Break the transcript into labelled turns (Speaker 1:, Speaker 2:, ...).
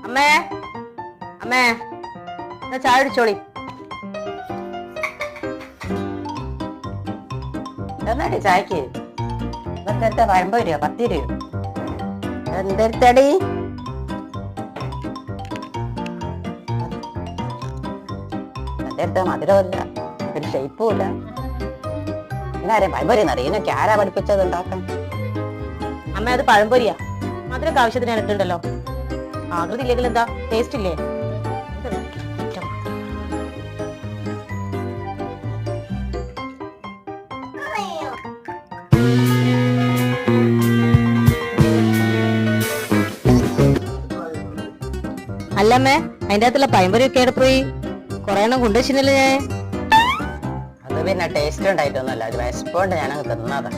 Speaker 1: അമ്മേ അമ്മേ ചായ അടിച്ചോളി.
Speaker 2: എന്നാടി ചായക്ക് ഇന്നത്തെ പഴമ്പോ രൂപ 10 രൂപ.
Speaker 1: എന്തെടുത്തടി?
Speaker 2: എന്റെ മധുരമില്ല, ഒരു ഷേപ്പും ഇല്ല. ഇന്നാരെ പഴംപൊരി അറിയുന്നൊക്കെ ആരാ പഠിപ്പിച്ചത് ഉണ്ടാക്കാൻ?
Speaker 1: അമ്മ അത് പഴംപൊരിയാ, മധുരക്ക് ആവശ്യത്തിന് ഇട്ടുണ്ടല്ലോ. ആകൃതി ഇല്ലെങ്കിൽ എന്താ, ടേസ്റ്റ് ഇല്ലേ? അല്ലമ്മേ, അതിന്റെ അകത്തുള്ള പഴംപൊരി ഒക്കെ എവിടെ പോയി? കൊറേ എണ്ണം കൊണ്ടുവച്ചില്ലല്ലോ ഞാൻ.
Speaker 2: അത് പിന്നെ ടേസ്റ്റ് ഉണ്ടായിട്ടൊന്നുമല്ല, ഒരു വിശപ്പുകൊണ്ട് ഞാനങ്ങ് തിന്നതാ.